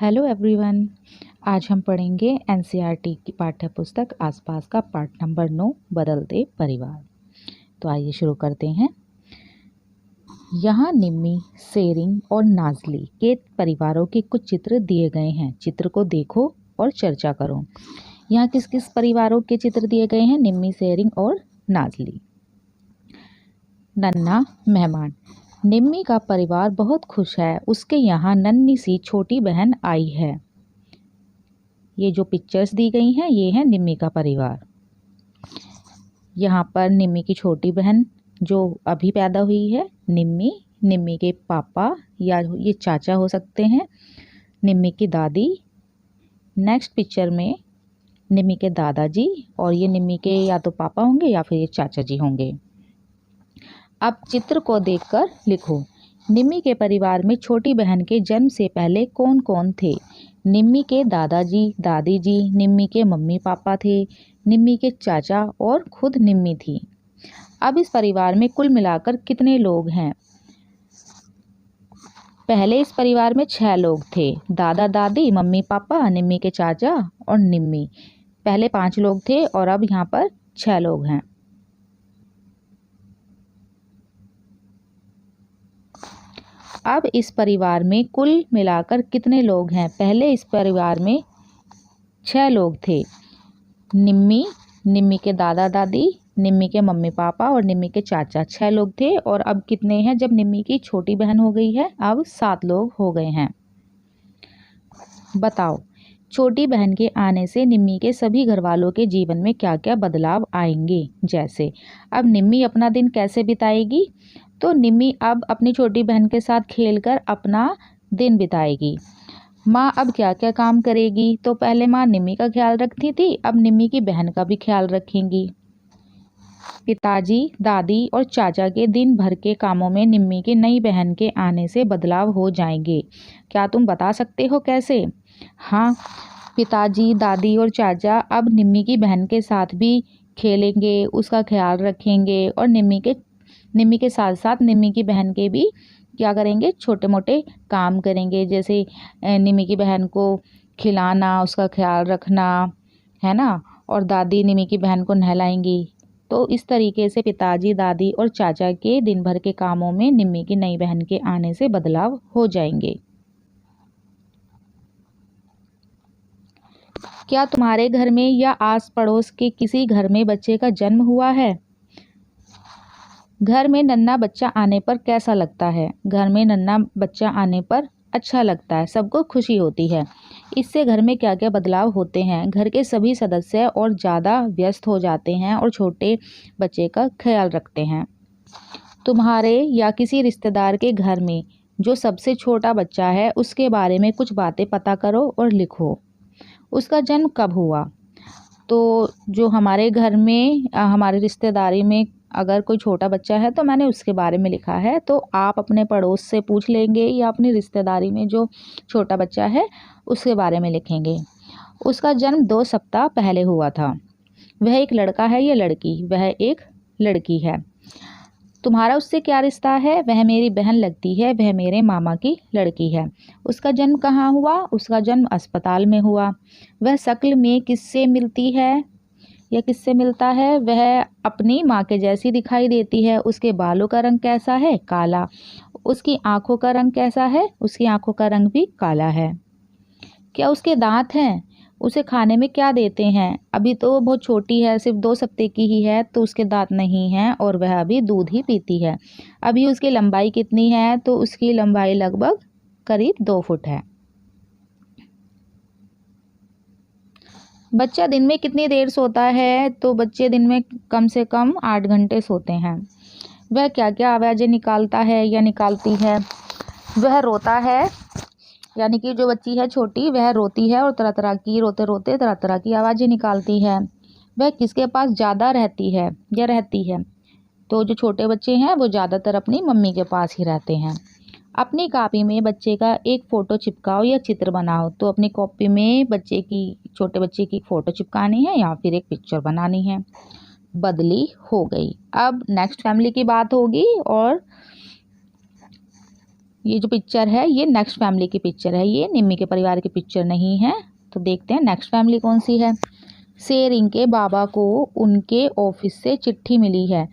Hello everyone. आज हम पढ़ेंगे एनसीईआरटी की पाठ्य पुस्तक आसपास का पाठ नंबर 9 बदलते परिवार। तो आइए शुरू करते हैं। यहाँ निम्मी, सेरिंग और नाजली के परिवारों के कुछ चित्र दिए गए हैं। चित्र को देखो और चर्चा करो। यहाँ किस किस परिवारों के चित्र दिए गए हैं? निम्मी, सेरिंग और नाजली। नन्हा मेहमान। निम्मी का परिवार बहुत खुश है। उसके यहाँ नन्ही सी छोटी बहन आई है। ये जो पिक्चर्स दी गई हैं ये है निम्मी का परिवार। यहाँ पर निम्मी की छोटी बहन जो अभी पैदा हुई है, निम्मी, निम्मी के पापा या ये चाचा हो सकते हैं, निम्मी की दादी। नेक्स्ट पिक्चर में निम्मी के दादाजी और ये निम्मी के या तो पापा होंगे या फिर ये चाचा जी होंगे। अब चित्र को देखकर लिखो। निम्मी के परिवार में छोटी बहन के जन्म से पहले कौन कौन थे? निम्मी के दादाजी, दादी जी, निम्मी के मम्मी पापा थे, निम्मी के चाचा और खुद निम्मी थी। अब इस परिवार में कुल मिलाकर कितने लोग हैं? पहले इस परिवार में 6 लोग थे। दादा दादी, मम्मी पापा, निम्मी के चाचा और निम्मी। पहले 5 लोग थे और अब यहाँ पर 6 लोग हैं। अब इस परिवार में कुल मिलाकर कितने लोग हैं? पहले इस परिवार में 6 लोग थे। निम्मी, निम्मी के दादा दादी, निम्मी के मम्मी पापा और निम्मी के चाचा, 6 लोग थे। और अब कितने हैं? जब निम्मी की छोटी बहन हो गई है अब 7 लोग हो गए हैं। बताओ, छोटी बहन के आने से निम्मी के सभी घर वालों के जीवन में क्या क्या बदलाव आएंगे? जैसे अब निम्मी अपना दिन कैसे बिताएगी? तो निम्मी अब अपनी छोटी बहन के साथ खेलकर अपना दिन बिताएगी। माँ अब क्या क्या काम करेगी? तो पहले माँ निम्मी का ख्याल रखती थी, अब निम्मी की बहन का भी ख्याल रखेंगी। पिताजी, दादी और चाचा के दिन भर के कामों में निम्मी की नई बहन के आने से बदलाव हो जाएंगे। क्या तुम बता सकते हो कैसे? हाँ, पिताजी, दादी और चाचा अब निम्मी की बहन के साथ भी खेलेंगे, उसका ख्याल रखेंगे और निम्मी के साथ साथ निम्मी की बहन के भी क्या करेंगे? छोटे मोटे काम करेंगे। जैसे निम्मी की बहन को खिलाना, उसका ख्याल रखना, है ना। और दादी निम्मी की बहन को नहलाएंगी। तो इस तरीके से पिताजी, दादी और चाचा के दिन भर के कामों में निम्मी की नई बहन के आने से बदलाव हो जाएंगे। क्या तुम्हारे घर में या आस पड़ोस के किसी घर में बच्चे का जन्म हुआ है? घर में नन्हा बच्चा आने पर कैसा लगता है? घर में नन्हा बच्चा आने पर अच्छा लगता है, सबको खुशी होती है। इससे घर में क्या क्या बदलाव होते हैं? घर के सभी सदस्य और ज़्यादा व्यस्त हो जाते हैं और छोटे बच्चे का ख्याल रखते हैं। तुम्हारे या किसी रिश्तेदार के घर में जो सबसे छोटा बच्चा है उसके बारे में कुछ बातें पता करो और लिखो। उसका जन्म कब हुआ? तो जो हमारे घर में हमारी रिश्तेदारी में अगर कोई छोटा बच्चा है तो मैंने उसके बारे में लिखा है। तो आप अपने पड़ोस से पूछ लेंगे या अपनी रिश्तेदारी में जो छोटा बच्चा है उसके बारे में लिखेंगे। उसका जन्म 2 सप्ताह पहले हुआ था। वह एक लड़का है या लड़की? वह एक लड़की है। तुम्हारा उससे क्या रिश्ता है? वह मेरी बहन लगती है, वह मेरे मामा की लड़की है। उसका जन्म कहाँ हुआ? उसका जन्म अस्पताल में हुआ। वह शक्ल में किससे मिलती है या किससे मिलता है? वह अपनी माँ के जैसी दिखाई देती है। उसके बालों का रंग कैसा है? काला। उसकी आंखों का रंग कैसा है? उसकी आंखों का रंग भी काला है। क्या उसके दांत हैं? उसे खाने में क्या देते हैं? अभी तो वो बहुत छोटी है, सिर्फ 2 सप्ताह की ही है, तो उसके दांत नहीं हैं और वह अभी दूध ही पीती है। अभी उसकी लंबाई कितनी है? तो उसकी लंबाई लगभग करीब 2 फुट है। बच्चा दिन में कितनी देर सोता है? तो बच्चे दिन में कम से कम 8 घंटे सोते हैं। वह क्या क्या आवाज़ें निकालता है या निकालती है? वह रोता है, यानी कि जो बच्ची है छोटी वह रोती है और तरह तरह की रोते रोते तरह तरह की आवाज़ें निकालती है। वह किसके पास ज़्यादा रहती है या रहती है? तो जो छोटे बच्चे हैं वो ज़्यादातर अपनी मम्मी के पास ही रहते हैं। अपनी कॉपी में बच्चे का एक फ़ोटो चिपकाओ या चित्र बनाओ। तो अपनी कॉपी में छोटे बच्चे की फ़ोटो चिपकानी है या फिर एक पिक्चर बनानी है। बदली हो गई। अब नेक्स्ट फैमिली की बात होगी और ये जो पिक्चर है ये नेक्स्ट फैमिली की पिक्चर है, ये निम्मी के परिवार की पिक्चर नहीं है। तो देखते हैं नेक्स्ट फैमिली कौन सी है। शेरिंग के बाबा को उनके ऑफिस से चिट्ठी मिली है।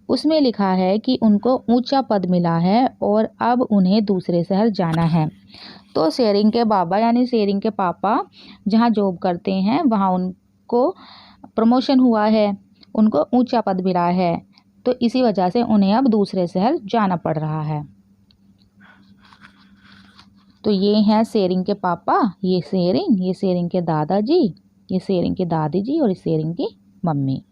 उसमें लिखा है कि उनको ऊंचा पद मिला है और अब उन्हें दूसरे शहर जाना है। तो शेरिंग के बाबा यानी शेरिंग के पापा जहाँ जॉब करते हैं वहाँ उनको प्रमोशन हुआ है, उनको ऊंचा पद मिला है, तो इसी वजह से उन्हें अब दूसरे शहर जाना पड़ रहा है। तो ये हैं शेरिंग के पापा, ये शेरिंग के दादाजी, ये शेरिंग की दादी जी और शेरिंग की मम्मी।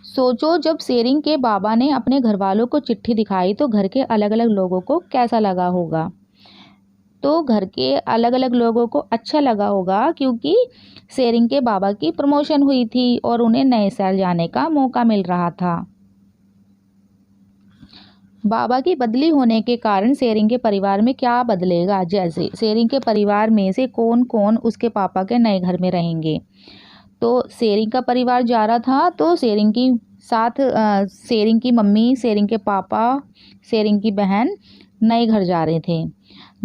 सोचो जब शेरिंग के बाबा ने अपने घर वालों को चिट्ठी दिखाई तो घर के अलग अलग लोगों को कैसा लगा होगा। तो घर के अलग अलग लोगों को अच्छा लगा होगा क्योंकि शेरिंग के बाबा की प्रमोशन हुई थी और उन्हें नए शहर जाने का मौका मिल रहा था। बाबा की बदली होने के कारण शेरिंग के परिवार में क्या बदलेगा, जैसे शेरिंग के परिवार में से कौन कौन उसके पापा के नए घर में रहेंगे। तो शेरिंग का परिवार जा रहा था तो शेरिंग की साथ शेरिंग की मम्मी, शेरिंग के पापा, शेरिंग की बहन नए घर जा रहे थे।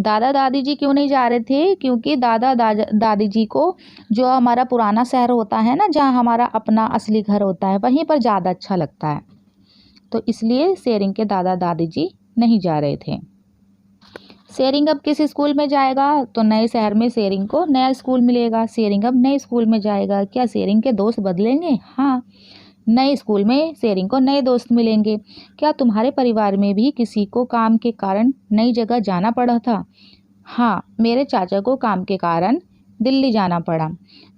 दादा दादी जी क्यों नहीं जा रहे थे, क्योंकि दादी जी को जो हमारा पुराना शहर होता है ना, जहाँ हमारा अपना असली घर होता है, वहीं पर ज़्यादा अच्छा लगता है। तो इसलिए शेरिंग के दादा दादी जी नहीं जा रहे थे। शेरिंग अब किस स्कूल में जाएगा, तो नए शहर में शेरिंग को नया स्कूल मिलेगा। शेरिंग अब नए स्कूल में जाएगा। क्या शेरिंग के दोस्त बदलेंगे? हाँ, नए स्कूल में शेरिंग को नए दोस्त मिलेंगे। क्या तुम्हारे परिवार में भी किसी को काम के कारण नई जगह जाना पड़ा था? हाँ, मेरे चाचा को काम के कारण दिल्ली जाना पड़ा।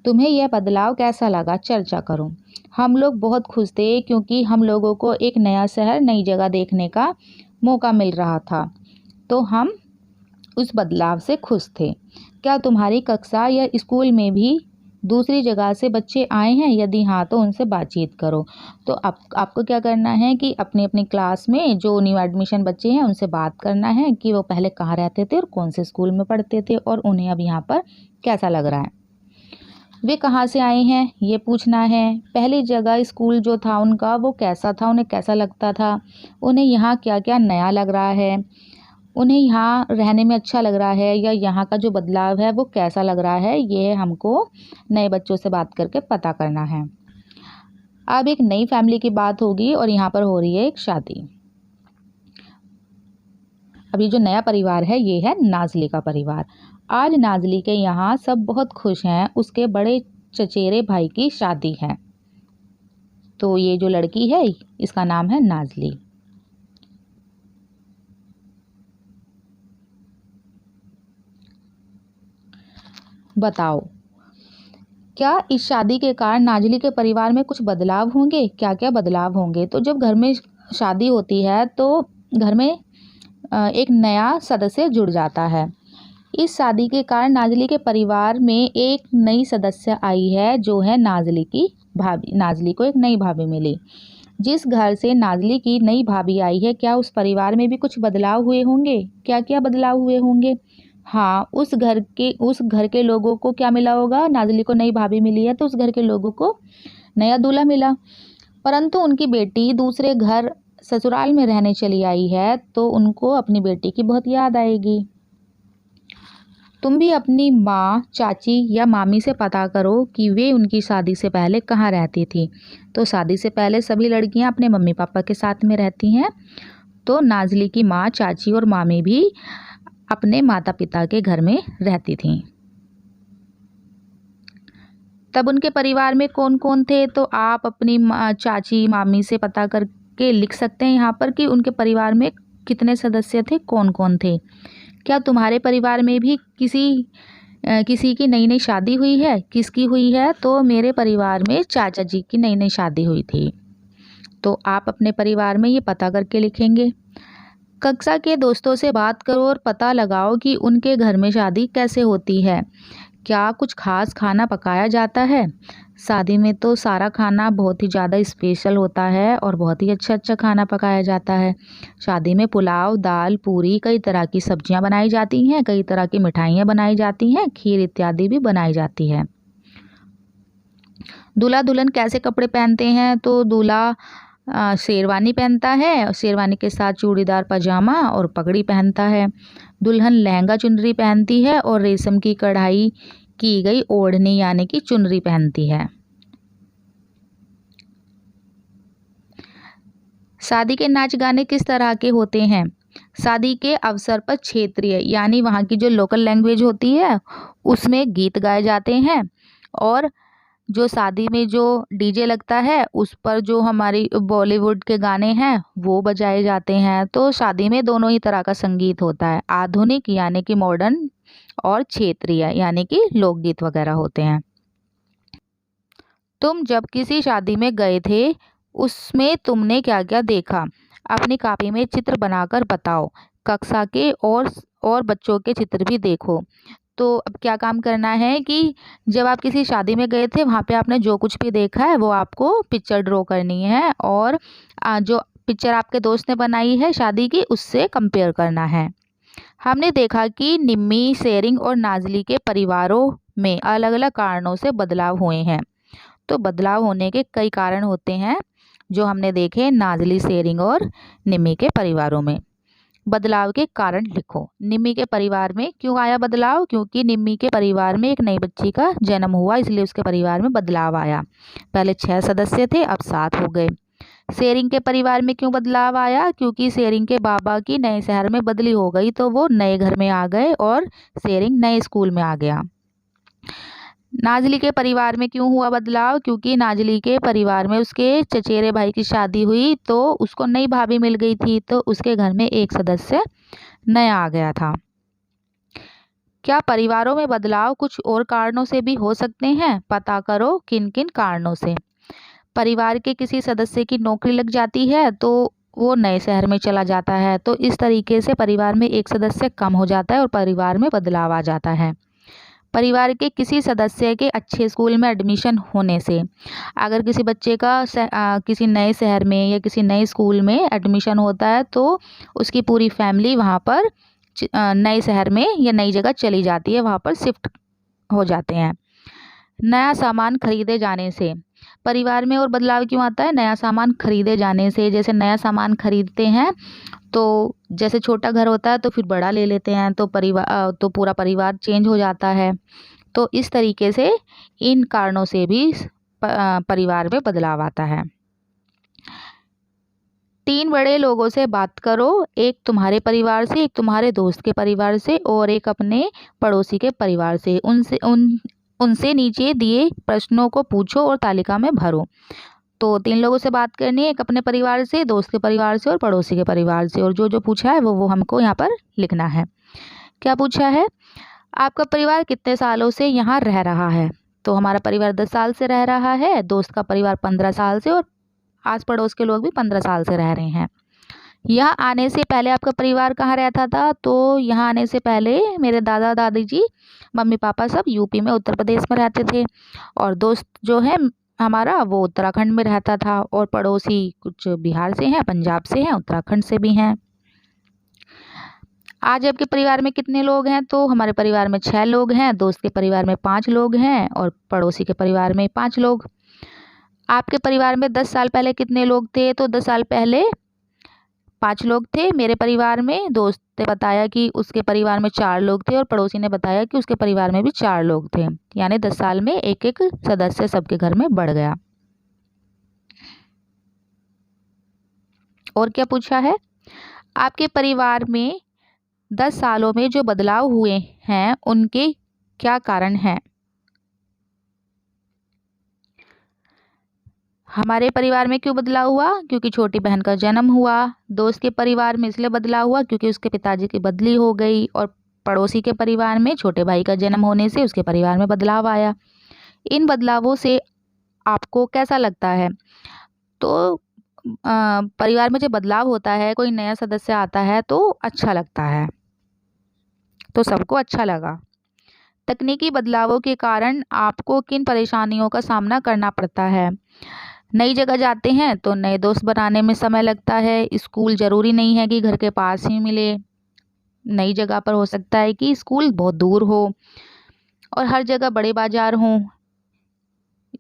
तुम्हें यह बदलाव कैसा लगा, चर्चा करो। हम लोग बहुत खुश थे क्योंकि हम लोगों को एक नया शहर, नई जगह देखने का मौका मिल रहा था, तो हम उस बदलाव से खुश थे। क्या तुम्हारी कक्षा या स्कूल में भी दूसरी जगह से बच्चे आए हैं? यदि हाँ तो उनसे बातचीत करो। तो आपको क्या करना है कि अपनी अपनी क्लास में जो न्यू एडमिशन बच्चे हैं उनसे बात करना है कि वो पहले कहाँ रहते थे और कौन से स्कूल में पढ़ते थे और उन्हें अब यहाँ पर कैसा लग रहा है। वे कहाँ से आए हैं ये पूछना है। पहली जगह स्कूल जो था उनका वो कैसा था, उन्हें कैसा लगता था, उन्हें यहाँ क्या क्या नया लग रहा है, उन्हें यहाँ रहने में अच्छा लग रहा है या यहाँ का जो बदलाव है वो कैसा लग रहा है, ये हमको नए बच्चों से बात करके पता करना है। अब एक नई फैमिली की बात होगी और यहाँ पर हो रही है एक शादी। अब ये जो नया परिवार है ये है नाजली का परिवार। आज नाजली के यहाँ सब बहुत खुश हैं, उसके बड़े चचेरे भाई की शादी है। तो ये जो लड़की है इसका नाम है नाजली। बताओ क्या इस शादी के कारण नाजली के परिवार में कुछ बदलाव होंगे? क्या क्या बदलाव होंगे? तो जब घर में शादी होती है तो घर में एक नया सदस्य जुड़ जाता है। इस शादी के कारण नाजली के परिवार में एक नई सदस्य आई है जो है नाजली की भाभी। नाजली को एक नई भाभी मिली। जिस घर से नाजली की नई भाभी आई है क्या उस परिवार में भी कुछ बदलाव हुए होंगे? क्या क्या बदलाव हुए होंगे? हाँ, उस घर के लोगों को क्या मिला होगा? नाजली को नई भाभी मिली है तो उस घर के लोगों को नया दूल्हा मिला। परंतु उनकी बेटी दूसरे घर ससुराल में रहने चली आई है तो उनको अपनी बेटी की बहुत याद आएगी। तुम भी अपनी माँ, चाची या मामी से पता करो कि वे उनकी शादी से पहले कहाँ रहती थी। तो शादी से पहले सभी लड़कियाँ अपने मम्मी पापा के साथ में रहती हैं। तो नाजली की माँ, चाची और मामी भी अपने माता पिता के घर में रहती थीं। तब उनके परिवार में कौन कौन थे, तो आप अपनी चाची, मामी से पता करके लिख सकते हैं यहाँ पर कि उनके परिवार में कितने सदस्य थे, कौन कौन थे। क्या तुम्हारे परिवार में भी किसी की नई नई शादी हुई है? किसकी हुई है? तो मेरे परिवार में चाचा जी की नई नई शादी हुई थी। तो आप अपने परिवार में ये पता करके लिखेंगे। कक्षा के दोस्तों से बात करो और पता लगाओ कि उनके घर में शादी कैसे होती है। क्या कुछ खास खाना पकाया जाता है? शादी में तो सारा खाना बहुत ही ज़्यादा स्पेशल होता है और बहुत ही अच्छा अच्छा खाना पकाया जाता है। शादी में पुलाव, दाल, पूरी, कई तरह की सब्जियां बनाई जाती हैं, कई तरह की मिठाइयाँ बनाई जाती हैं, खीर इत्यादि भी बनाई जाती है। दूल्हा दुल्हन कैसे कपड़े पहनते हैं? तो दूल्हा शेरवानी पहनता है और शेरवानी के साथ चूड़ीदार पजामा और पगड़ी पहनता है। दुल्हन लहंगा चुनरी पहनती है और रेशम की कढ़ाई की गई ओढ़नी यानी कि चुनरी पहनती है। शादी के नाच गाने किस तरह के होते हैं? शादी के अवसर पर क्षेत्रीय यानी वहाँ की जो लोकल लैंग्वेज होती है उसमें गीत गाए जाते हैं, और जो शादी में जो डीजे लगता है उस पर जो हमारी बॉलीवुड के गाने हैं वो बजाए जाते हैं। तो शादी में दोनों ही तरह का संगीत होता है, आधुनिक यानी कि मॉडर्न और क्षेत्रीय यानी कि लोकगीत वगैरह होते हैं। तुम जब किसी शादी में गए थे उसमें तुमने क्या क्या देखा? अपनी कॉपी में चित्र बनाकर बताओ। कक्षा के और बच्चों के चित्र भी देखो। तो अब क्या काम करना है कि जब आप किसी शादी में गए थे वहाँ पे आपने जो कुछ भी देखा है वो आपको पिक्चर ड्रॉ करनी है, और जो पिक्चर आपके दोस्त ने बनाई है शादी की उससे कंपेयर करना है। हमने देखा कि निम्मी, शेरिंग और नाजली के परिवारों में अलग अलग कारणों से बदलाव हुए हैं। तो बदलाव होने के कई कारण होते हैं जो हमने देखे नाजली, शेरिंग और निम्मी के परिवारों में। बदलाव के कारण लिखो। निम्मी के परिवार में क्यों आया बदलाव? क्योंकि निम्मी के परिवार में एक नई बच्ची का जन्म हुआ, इसलिए उसके परिवार में बदलाव आया। पहले 6 सदस्य थे, अब 7 हो गए। शेरिंग के परिवार में क्यों बदलाव आया? क्योंकि शेरिंग के बाबा की नए शहर में बदली हो गई, तो वो नए घर में आ गए और शेरिंग नए स्कूल में आ गया। नाजली के परिवार में क्यों हुआ बदलाव? क्योंकि नाजली के परिवार में उसके चचेरे भाई की शादी हुई तो उसको नई भाभी मिल गई थी, तो उसके घर में एक सदस्य नया आ गया था। क्या परिवारों में बदलाव कुछ और कारणों से भी हो सकते हैं? पता करो किन किन कारणों से। परिवार के किसी सदस्य की नौकरी लग जाती है तो वो नए शहर में चला जाता है, तो इस तरीके से परिवार में एक सदस्य कम हो जाता है और परिवार में बदलाव आ जाता है। परिवार के किसी सदस्य के अच्छे स्कूल में एडमिशन होने से, अगर किसी बच्चे का किसी नए शहर में या किसी नए स्कूल में एडमिशन होता है तो उसकी पूरी फैमिली वहाँ पर नए शहर में या नई जगह चली जाती है, वहाँ पर शिफ्ट हो जाते हैं। नया सामान खरीदे जाने से परिवार में और बदलाव क्यों आता है? नया सामान खरीदे जाने से, जैसे नया सामान खरीदते हैं तो जैसे छोटा घर होता है तो फिर बड़ा ले लेते हैं, तो पूरा परिवार चेंज हो जाता है। तो इस तरीके से इन कारणों से भी परिवार में बदलाव आता है। 3 बड़े लोगों से बात करो, एक तुम्हारे परिवार से, एक तुम्हारे दोस्त के परिवार से और एक अपने पड़ोसी के परिवार से। उनसे नीचे दिए प्रश्नों को पूछो और तालिका में भरो। तो 3 लोगों से बात करनी है, एक अपने परिवार से, दोस्त के परिवार से और पड़ोसी के परिवार से, और जो जो पूछा है वो हमको यहाँ पर लिखना है। क्या पूछा है? आपका परिवार कितने सालों से यहाँ रह रहा है? तो हमारा परिवार 10 साल से रह रहा है, दोस्त का परिवार 15 साल से और आस पड़ोस के लोग भी 15 साल से रह रहे हैं। यहाँ आने से पहले आपका परिवार कहाँ रहता था? तो यहाँ आने से पहले मेरे दादा दादी जी, मम्मी पापा सब यूपी में, उत्तर प्रदेश में रहते थे, और दोस्त जो है हमारा वो उत्तराखंड में रहता था, और पड़ोसी कुछ बिहार से हैं, पंजाब से हैं, उत्तराखंड से भी हैं। आज आपके परिवार में कितने लोग हैं? तो हमारे परिवार में 6 लोग हैं, दोस्त के परिवार में 5 लोग हैं और पड़ोसी के परिवार में 5 लोग। आपके परिवार में 10 साल पहले कितने लोग थे? तो 10 साल पहले 5 लोग थे मेरे परिवार में। दोस्त ने बताया कि उसके परिवार में 4 लोग थे और पड़ोसी ने बताया कि उसके परिवार में भी 4 लोग थे, यानी 10 साल में एक एक सदस्य सबके घर में बढ़ गया। और क्या पूछा है? आपके परिवार में 10 सालों में जो बदलाव हुए हैं उनके क्या कारण हैं? हमारे परिवार में क्यों बदलाव हुआ? क्योंकि छोटी बहन का जन्म हुआ। दोस्त के परिवार में इसलिए बदलाव हुआ क्योंकि उसके पिताजी की बदली हो गई, और पड़ोसी के परिवार में छोटे भाई का जन्म होने से उसके परिवार में बदलाव आया। इन बदलावों से आपको कैसा लगता है? तो परिवार में जब बदलाव होता है, कोई नया सदस्य आता है तो अच्छा लगता है, तो सबको अच्छा लगा। तकनीकी बदलावों के कारण आपको किन परेशानियों का सामना करना पड़ता है? नई जगह जाते हैं तो नए दोस्त बनाने में समय लगता है। स्कूल ज़रूरी नहीं है कि घर के पास ही मिले, नई जगह पर हो सकता है कि स्कूल बहुत दूर हो, और हर जगह बड़े बाजार हों,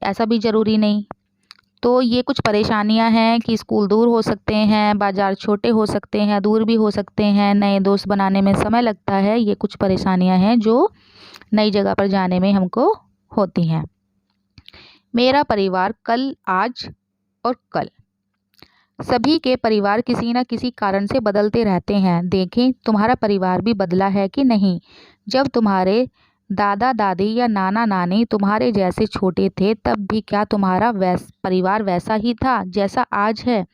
ऐसा भी ज़रूरी नहीं। तो ये कुछ परेशानियां हैं कि स्कूल दूर हो सकते हैं, बाज़ार छोटे हो सकते हैं, दूर भी हो सकते हैं, नए दोस्त बनाने में समय लगता है। ये कुछ परेशानियां हैं जो नई जगह पर जाने में हमको होती हैं। मेरा परिवार कल, आज और कल। सभी के परिवार किसी न किसी कारण से बदलते रहते हैं। देखें तुम्हारा परिवार भी बदला है कि नहीं। जब तुम्हारे दादा दादी या नाना नानी तुम्हारे जैसे छोटे थे तब भी क्या तुम्हारा परिवार वैसा ही था जैसा आज है।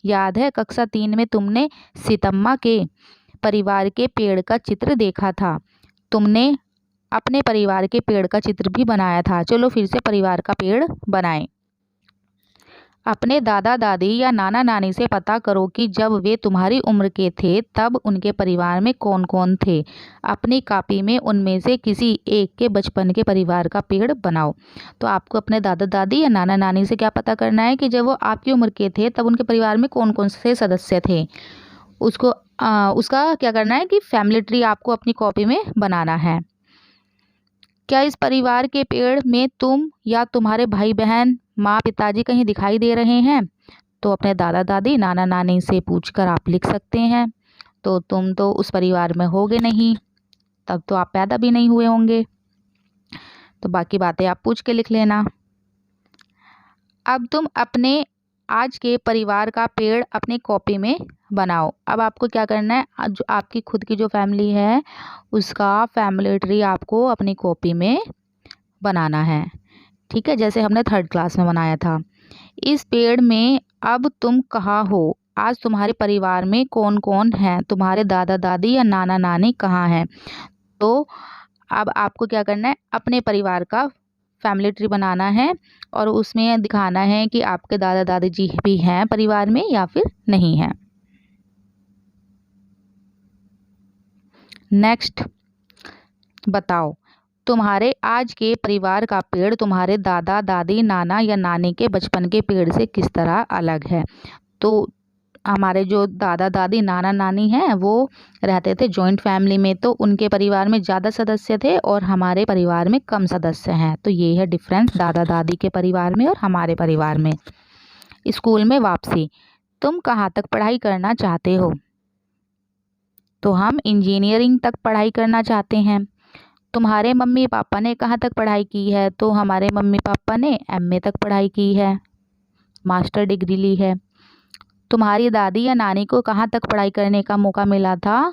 याद है कक्षा 3 में तुमने सीतम्मा के परिवार के पेड़ का चित्र देखा था। तुमने अपने परिवार के पेड़ का चित्र भी बनाया था। चलो फिर से परिवार का पेड़ बनाएं। अपने दादा दादी या नाना नानी से पता करो कि जब वे तुम्हारी उम्र के थे तब उनके परिवार में कौन कौन थे। अपनी कॉपी में उनमें से किसी एक के बचपन के परिवार का पेड़ बनाओ। तो आपको अपने दादा दादी या नाना नानी से क्या पता करना है कि जब वो आपकी उम्र के थे तब उनके परिवार में कौन कौन से सदस्य थे। उसका क्या करना है कि फैमिली ट्री आपको अपनी कॉपी में बनाना है। क्या इस परिवार के पेड़ में तुम या तुम्हारे भाई बहन, माँ पिताजी कहीं दिखाई दे रहे हैं। तो अपने दादा दादी नाना नानी से पूछकर आप लिख सकते हैं। तो तुम तो उस परिवार में होगे नहीं, तब तो आप पैदा भी नहीं हुए होंगे। तो बाकी बातें आप पूछ के लिख लेना। अब तुम अपने आज के परिवार का पेड़ अपनी कॉपी में बनाओ। अब आपको क्या करना है, जो आपकी खुद की जो फैमिली है उसका फैमिली ट्री आपको अपनी कॉपी में बनाना है। ठीक है, जैसे हमने 3rd क्लास में बनाया था। इस पेड़ में अब तुम कहाँ हो, आज तुम्हारे परिवार में कौन कौन है, तुम्हारे दादा दादी या नाना नानी कहाँ हैं। तो अब आपको क्या करना है, अपने परिवार का फैमिली ट्री बनाना है और उसमें दिखाना है कि आपके दादा दादी जी भी हैं परिवार में या फिर नहीं हैं। नेक्स्ट बताओ तुम्हारे आज के परिवार का पेड़ तुम्हारे दादा दादी नाना या नानी के बचपन के पेड़ से किस तरह अलग है। तो हमारे जो दादा दादी नाना नानी हैं वो रहते थे जॉइंट फैमिली में, तो उनके परिवार में ज़्यादा सदस्य थे और हमारे परिवार में कम सदस्य हैं। तो ये है डिफरेंस दादा दादी के परिवार में और हमारे परिवार में। स्कूल में वापसी, तुम कहाँ तक पढ़ाई करना चाहते हो। तो हम इंजीनियरिंग तक पढ़ाई करना चाहते हैं। तुम्हारे मम्मी पापा ने कहाँ तक पढ़ाई की है। तो हमारे मम्मी पापा ने MA तक पढ़ाई की है, मास्टर डिग्री ली है। तुम्हारी दादी या नानी को कहाँ तक पढ़ाई करने का मौका मिला था।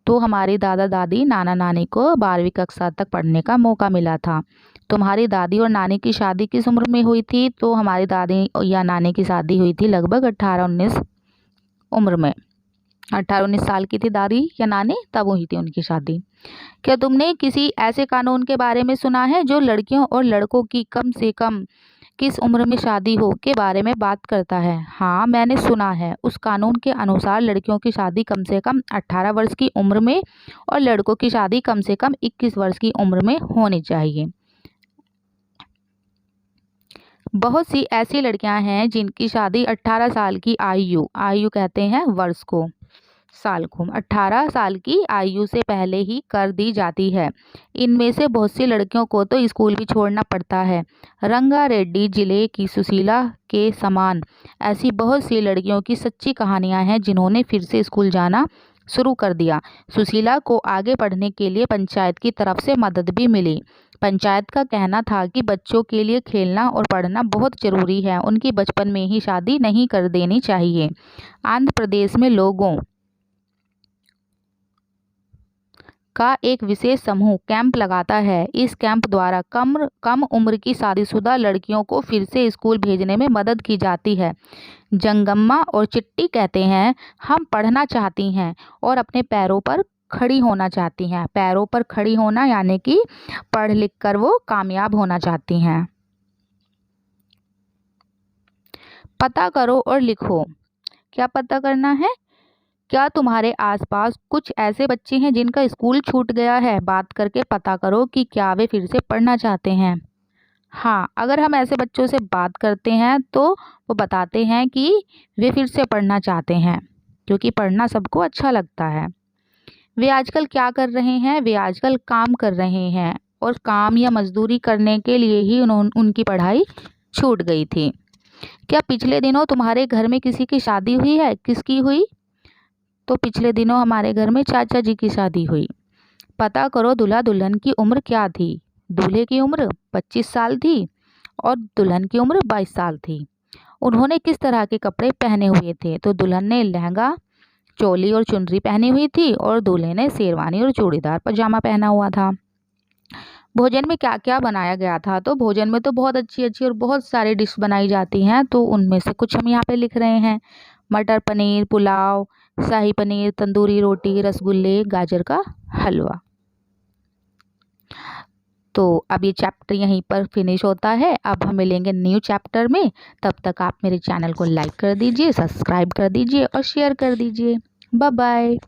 तो हमारी दादा दादी नाना नानी को 12वीं कक्षा तक पढ़ने का मौका मिला था। तुम्हारी दादी और नानी की शादी किस उम्र में हुई थी। तो हमारी दादी या नानी की शादी हुई थी लगभग 18-19 उम्र में। 18-19 साल की थी दादी या नानी, तब हुई थी उनकी शादी। क्या तुमने किसी ऐसे कानून के बारे में सुना है जो लड़कियों और लड़कों की कम से कम किस उम्र में शादी हो के बारे में बात करता है। हाँ मैंने सुना है। उस कानून के अनुसार लड़कियों की शादी कम से कम 18 वर्ष की उम्र में और लड़कों की शादी कम से कम 21 वर्ष की उम्र में होनी चाहिए। बहुत सी ऐसी लड़कियां हैं जिनकी शादी 18 साल की आयु कहते हैं वर्ष को, साल को, 18 साल की आयु से पहले ही कर दी जाती है। इनमें से बहुत सी लड़कियों को तो स्कूल भी छोड़ना पड़ता है। रंगारेड्डी जिले की सुशीला के समान ऐसी बहुत सी लड़कियों की सच्ची कहानियां हैं जिन्होंने फिर से स्कूल जाना शुरू कर दिया। सुशीला को आगे पढ़ने के लिए पंचायत की तरफ से मदद भी मिली। पंचायत का कहना था कि बच्चों के लिए खेलना और पढ़ना बहुत ज़रूरी है, उनकी बचपन में ही शादी नहीं कर देनी चाहिए। आंध्र प्रदेश में लोगों का एक विशेष समूह कैंप लगाता है। इस कैंप द्वारा कम उम्र की शादीशुदा लड़कियों को फिर से स्कूल भेजने में मदद की जाती है। जंगम्मा और चिट्टी कहते हैं हम पढ़ना चाहती हैं और अपने पैरों पर खड़ी होना चाहती हैं। पैरों पर खड़ी होना यानी कि पढ़ लिख कर वो कामयाब होना चाहती हैं। पता करो और लिखो। क्या पता करना है, क्या तुम्हारे आसपास कुछ ऐसे बच्चे हैं जिनका स्कूल छूट गया है। बात करके पता करो कि क्या वे फिर से पढ़ना चाहते हैं। हाँ, अगर हम ऐसे बच्चों से बात करते हैं तो वो बताते हैं कि वे फिर से पढ़ना चाहते हैं क्योंकि पढ़ना सबको अच्छा लगता है। वे आजकल क्या कर रहे हैं, वे आजकल काम कर रहे हैं और काम या मजदूरी करने के लिए ही उनकी पढ़ाई छूट गई थी। क्या पिछले दिनों तुम्हारे घर में किसी की शादी हुई है? किसकी हुई? तो पिछले दिनों हमारे घर में चाचा जी की शादी हुई। पता करो दूल्हा दुल्हन की उम्र क्या थी? दूल्हे की उम्र 25 साल थी और दुल्हन की उम्र 22 साल थी। उन्होंने किस तरह के कपड़े पहने हुए थे? तो दुल्हन ने लहंगा, चोली और चुनरी पहनी हुई थी और दूल्हे ने शेरवानी और चूड़ीदार पजामा पहना हुआ था। भोजन में क्या क्या बनाया गया था? तो भोजन में तो बहुत अच्छी अच्छी और बहुत सारी डिश बनाई जाती हैं, तो उनमें से कुछ हम यहाँ पे लिख रहे हैं। मटर पनीर, पुलाव, शाही पनीर, तंदूरी रोटी, रसगुल्ले, गाजर का हलवा। तो अब ये चैप्टर यहीं पर फिनिश होता है। अब हम मिलेंगे न्यू चैप्टर में। तब तक आप मेरे चैनल को लाइक कर दीजिए, सब्सक्राइब कर दीजिए और शेयर कर दीजिए। Bye bye.